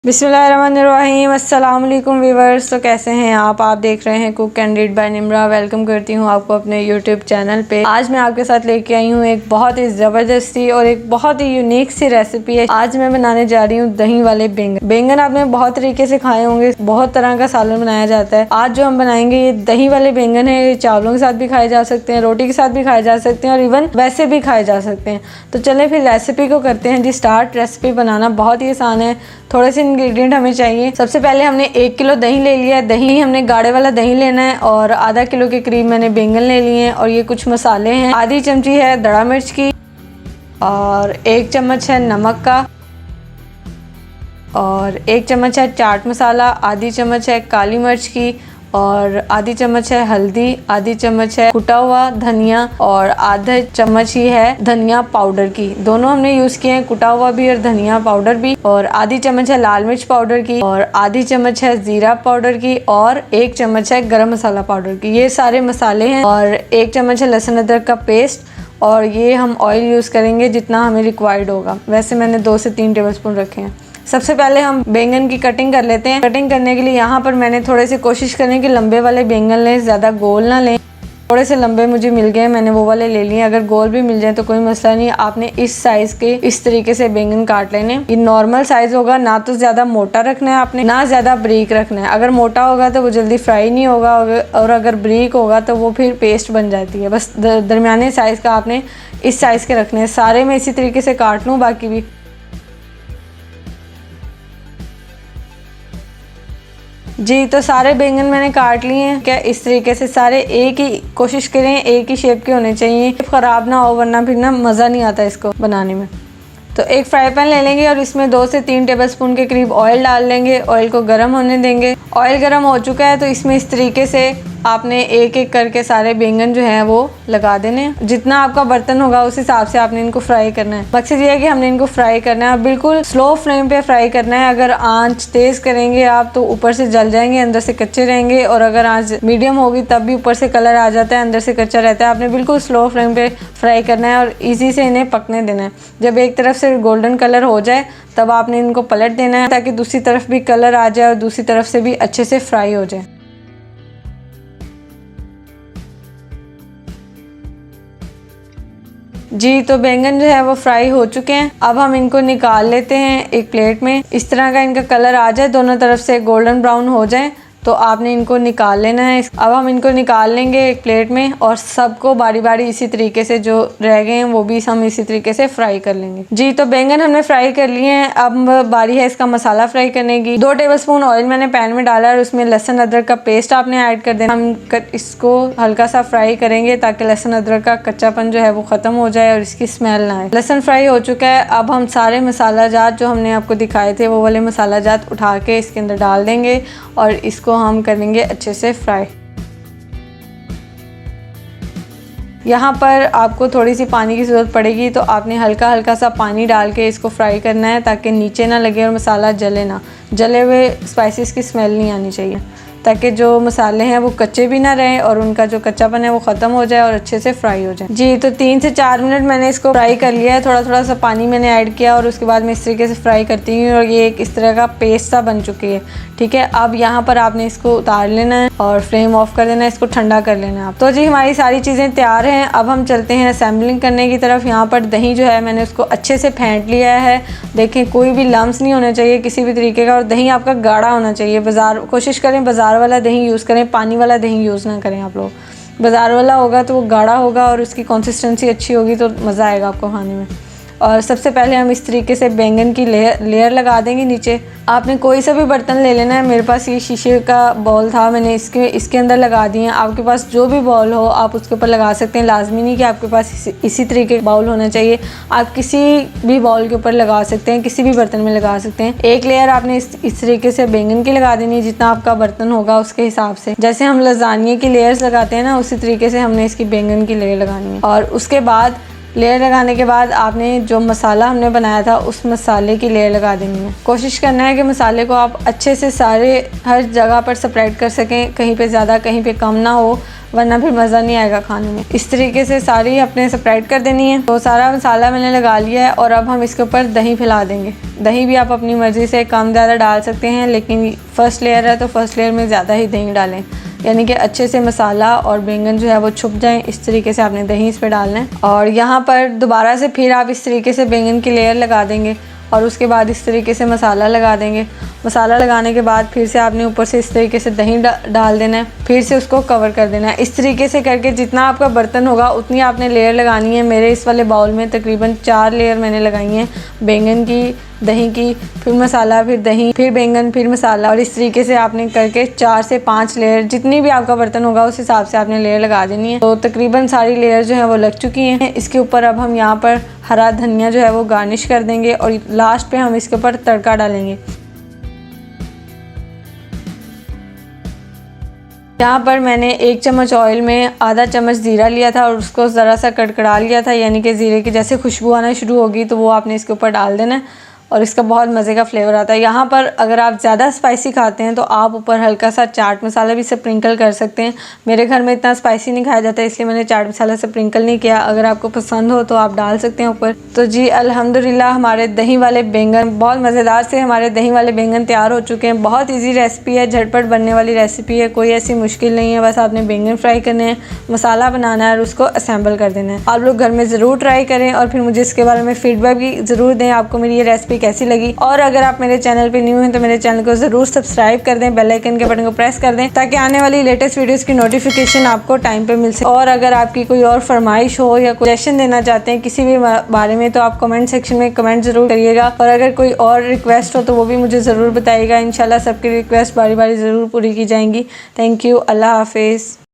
बिस्मिल्लाहिर्रहमानिर्रहीम। अस्सलाम वालेकुम व्यूअर्स। तो कैसे हैं आप देख रहे हैं cook and eat by Nimra. Welcome करती हूं आपको अपने यूट्यूब चैनल पे। आज मैं आपके साथ लेके आई हूं एक बहुत ही ज़बरदस्ती और एक बहुत ही यूनिक सी रेसिपी है। आज मैं बनाने जा रही हूं दही वाले बैंगन। बैंगन आपने बहुत तरीके से खाए होंगे, बहुत तरह का सालन बनाया जाता है। आज जो हम बनाएंगे ये दही वाले बैंगन है। ये चावलों के साथ भी खाए जा सकते हैं, रोटी के साथ भी खाए जा सकते हैं और इवन वैसे भी खाए जा सकते हैं। तो चलें फिर रेसिपी को करते हैं जी स्टार्ट। रेसिपी बनाना बहुत ही आसान है। थोड़े से इंग्रेडिएंट हमें चाहिए। सबसे पहले हमने 1 किलो दही ले लिया है। दही हमने गाढ़े वाला दही लेना है और आधा किलो के करीब मैंने बैंगन ले लिए हैं। और ये कुछ मसाले हैं। आधी चमची है दड़ा मिर्च की और 1 चम्मच है नमक का और 1 चम्मच है चाट मसाला, आधी चम्मच है काली मिर्च की और आधी चम्मच है हल्दी, आधी चम्मच है कुटा हुआ धनिया और आधा चम्मच ही है धनिया पाउडर की। दोनों हमने यूज किए हैं, कुटा हुआ भी और धनिया पाउडर भी। और आधी चम्मच है लाल मिर्च पाउडर की और आधी चम्मच है जीरा पाउडर की और 1 चम्मच है गरम मसाला पाउडर की। ये सारे मसाले हैं और 1 चम्मच है लहसुन अदरक का पेस्ट। और ये हम ऑयल यूज करेंगे जितना हमें रिक्वायर्ड होगा। वैसे मैंने 2 से 3 टेबलस्पून रखे हैं। सबसे पहले हम बैंगन की कटिंग कर लेते हैं। कटिंग करने के लिए यहाँ पर मैंने थोड़े से कोशिश करें कि लंबे वाले बैंगन लें, ज़्यादा गोल ना लें। थोड़े से लंबे मुझे मिल गए, मैंने वो वाले ले लिए। अगर गोल भी मिल जाए तो कोई मसला नहीं। आपने इस साइज़ के इस तरीके से बैंगन काट लेने। ये नॉर्मल साइज़ होगा, ना तो ज़्यादा मोटा रखना है आपने, ना ज़्यादा बारीक रखना है। अगर मोटा होगा तो वो जल्दी फ्राई नहीं होगा और अगर बारीक होगा तो वो फिर पेस्ट बन जाती है। बस दरमियाने साइज़ का आपने इस साइज़ के रखने हैं। सारे मैं इसी तरीके से काट लूँ, बाकी भी। जी तो सारे बैंगन मैंने काट लिए हैं। क्या इस तरीके से सारे एक ही कोशिश करें, एक ही शेप के होने चाहिए, ख़राब ना हो, वरना फिर ना मज़ा नहीं आता इसको बनाने में। तो एक फ्राई पैन ले लेंगे और इसमें 2 से 3 टेबलस्पून के करीब ऑयल डाल लेंगे। ऑयल को गर्म होने देंगे। ऑयल गर्म हो चुका है तो इसमें इस तरीके से आपने एक एक करके सारे बैंगन जो हैं वो लगा देने हैं। जितना आपका बर्तन होगा उस हिसाब से आपने इनको फ्राई करना है। मकसद ये है कि हमने इनको फ्राई करना है, बिल्कुल स्लो फ्लेम पे फ्राई करना है। अगर आंच तेज़ करेंगे आप तो ऊपर से जल जाएंगे, अंदर से कच्चे रहेंगे। और अगर आंच मीडियम होगी तब भी ऊपर से कलर आ जाता है, अंदर से कच्चा रहता है। आपने बिल्कुल स्लो फ्लेम पे फ्राई करना है और ईजी से इन्हें पकने देना है। जब एक तरफ से गोल्डन कलर हो जाए तब आपने इनको पलट देना है ताकि दूसरी तरफ भी कलर आ जाए और दूसरी तरफ से भी अच्छे से फ्राई हो जाए। जी तो बैंगन जो है वो फ्राई हो चुके हैं। अब हम इनको निकाल लेते हैं एक प्लेट में। इस तरह का इनका कलर आ जाए, दोनों तरफ से गोल्डन ब्राउन हो जाए तो आपने इनको निकाल लेना है। अब हम इनको निकाल लेंगे एक प्लेट में और सबको बारी बारी इसी तरीके से जो रह गए हैं वो भी हम इसी तरीके से फ्राई कर लेंगे। जी तो बैंगन हमने फ्राई कर लिए हैं। अब बारी है इसका मसाला फ्राई करने की। 2 टेबलस्पून ऑयल मैंने पैन में डाला और उसमें लहसुन अदरक का पेस्ट आपने ऐड कर देना। हम इसको हल्का सा फ्राई करेंगे ताकि लहसुन अदरक का कच्चापन जो है वो ख़त्म हो जाए और इसकी स्मेल ना आए। लहसुन फ्राई हो चुका है। अब हम सारे मसाला जात जो हमने आपको दिखाए थे वो वाले मसाला जात उठा के इसके अंदर डाल देंगे और इसको हम करेंगे अच्छे से फ्राई। यहाँ पर आपको थोड़ी सी पानी की ज़रूरत पड़ेगी तो आपने हल्का हल्का सा पानी डाल के इसको फ्राई करना है ताकि नीचे ना लगे और मसाला जले ना। जले हुए स्पाइसेस की स्मेल नहीं आनी चाहिए ताकि जो मसाले हैं वो कच्चे भी ना रहें और उनका जो कच्चापन है वो ख़त्म हो जाए और अच्छे से फ्राई हो जाए। जी तो 3 से 4 मिनट मैंने इसको फ्राई कर लिया है। थोड़ा थोड़ा सा पानी मैंने ऐड किया और उसके बाद मैं इस तरीके से फ्राई करती हूँ और ये एक इस तरह का पेस्ट सा बन चुकी है। ठीक है, अब यहाँ पर आपने इसको उतार लेना है और फ्लेम ऑफ कर देना है, इसको ठंडा कर लेना है आप। तो जी हमारी सारी चीज़ें तैयार हैं। अब हम चलते हैं असेंबलिंग करने की तरफ। यहाँ पर दही जो है मैंने उसको अच्छे से फेंट लिया है। देखें कोई भी लम्स नहीं होना चाहिए किसी भी तरीके का और दही आपका गाढ़ा होना चाहिए। कोशिश करें बाज़ार वाला दही यूज़ करें, पानी वाला दही यूज़ ना करें आप लोग। बाज़ार वाला होगा तो वो गाढ़ा होगा और उसकी कंसिस्टेंसी अच्छी होगी तो मज़ा आएगा आपको खाने में। और सबसे पहले हम इस तरीके से बैंगन की लेयर लगा देंगे नीचे। आपने कोई सा भी बर्तन ले लेना है। मेरे पास ये शीशे का बाउल था, मैंने इसके अंदर लगा दिए हैं। आपके पास जो भी बाउल हो आप उसके ऊपर लगा सकते हैं। लाजमी नहीं कि आपके पास इसी तरीके का बाउल होना चाहिए। आप किसी भी बाउल के ऊपर लगा सकते हैं, किसी भी बर्तन में लगा सकते हैं। एक लेयर आपने इस तरीके से बैंगन की लगा देनी है, जितना आपका बर्तन होगा उसके हिसाब से। जैसे हम लजानिया की लेयर्स लगाते हैं ना, उसी तरीके से हमने इसकी बैंगन की लेयर लगानी है। और उसके बाद लेयर लगाने के बाद आपने जो मसाला हमने बनाया था उस मसाले की लेयर लगा देनी है। कोशिश करना है कि मसाले को आप अच्छे से सारे हर जगह पर स्प्रेड कर सकें, कहीं पे ज़्यादा कहीं पे कम ना हो। वरना फिर मज़ा नहीं आएगा खाने में। इस तरीके से सारी अपने सेपरेट कर देनी है। तो सारा मसाला मैंने लगा लिया है और अब हम इसके ऊपर दही फैला देंगे। दही भी आप अपनी मर्ज़ी से कम ज़्यादा डाल सकते हैं, लेकिन फ़र्स्ट लेयर है तो फ़र्स्ट लेयर में ज़्यादा ही दही डालें, यानी कि अच्छे से मसाला और बैंगन जो है वो छुप जाएं। इस तरीके से आपने दही इस पर डालना है। और यहाँ पर दोबारा से फिर आप इस तरीके से बैंगन की लेयर लगा देंगे और उसके बाद इस तरीके से मसाला लगा देंगे। मसाला लगाने के बाद फिर से आपने ऊपर से इस तरीके से दही डाल देना है, फिर से उसको कवर कर देना है। इस तरीके से करके जितना आपका बर्तन होगा उतनी आपने लेयर लगानी है। मेरे इस वाले बाउल में तकरीबन 4 लेयर मैंने लगाई हैं, बैंगन की, दही की, फिर मसाला, फिर दही, फिर बैंगन, फिर मसाला। और इस तरीके से आपने करके 4 से 5 लेयर, जितनी भी आपका बर्तन होगा उस हिसाब से आपने लेयर लगा देनी है। तो तकरीबन सारी लेयर जो है वो लग चुकी हैं। इसके ऊपर अब हम यहाँ पर हरा धनिया जो है वो गार्निश कर देंगे और लास्ट पे हम इसके ऊपर तड़का डालेंगे। यहाँ पर मैंने 1 चम्मच ऑयल में आधा चम्मच ज़ीरा लिया था और उसको ज़रा सा कड़कड़ा लिया था, यानी कि ज़ीरे की जैसे खुशबू आना शुरू होगी तो वो आपने इसके ऊपर डाल देना है और इसका बहुत मज़े का फ्लेवर आता है। यहाँ पर अगर आप ज़्यादा स्पाइसी खाते हैं तो आप ऊपर हल्का सा चाट मसाला भी स्प्रिंकल कर सकते हैं। मेरे घर में इतना स्पाइसी नहीं खाया जाता है, इसलिए मैंने चाट मसाला स्प्रिंकल नहीं किया। अगर आपको पसंद हो तो आप डाल सकते हैं ऊपर। तो जी अल्हम्दुलिल्लाह हमारे दही वाले बैंगन, बहुत मज़ेदार से हमारे दही वाले बैंगन तैयार हो चुके हैं। बहुत ईजी रेसिपी है, झटपट बनने वाली रेसिपी है, कोई ऐसी मुश्किल नहीं है। बस आपने बैंगन फ्राई करने हैं, मसाला बनाना है और उसको असेंबल कर देना है। आप लोग घर में ज़रूर ट्राई करें और फिर मुझे इसके बारे में फ़ीडबैक भी ज़रूर दें, आपको मेरी ये रेसिपी कैसी लगी। और अगर आप मेरे चैनल पे न्यू हैं तो मेरे चैनल को ज़रूर सब्सक्राइब कर दें, बेल आइकन के बटन को प्रेस कर दें ताकि आने वाली लेटेस्ट वीडियोस की नोटिफिकेशन आपको टाइम पे मिल सके। और अगर आपकी कोई और फरमाइश हो या कोई सजेशन देना चाहते हैं किसी भी बारे में तो आप कमेंट सेक्शन में कमेंट ज़रूर करिएगा। और अगर कोई और रिक्वेस्ट हो तो वो भी मुझे ज़रूर बताइएगा। इंशाल्लाह सबकी रिक्वेस्ट बारी बारी ज़रूर पूरी की जाएंगी। Thank you. अल्लाह हाफिज़।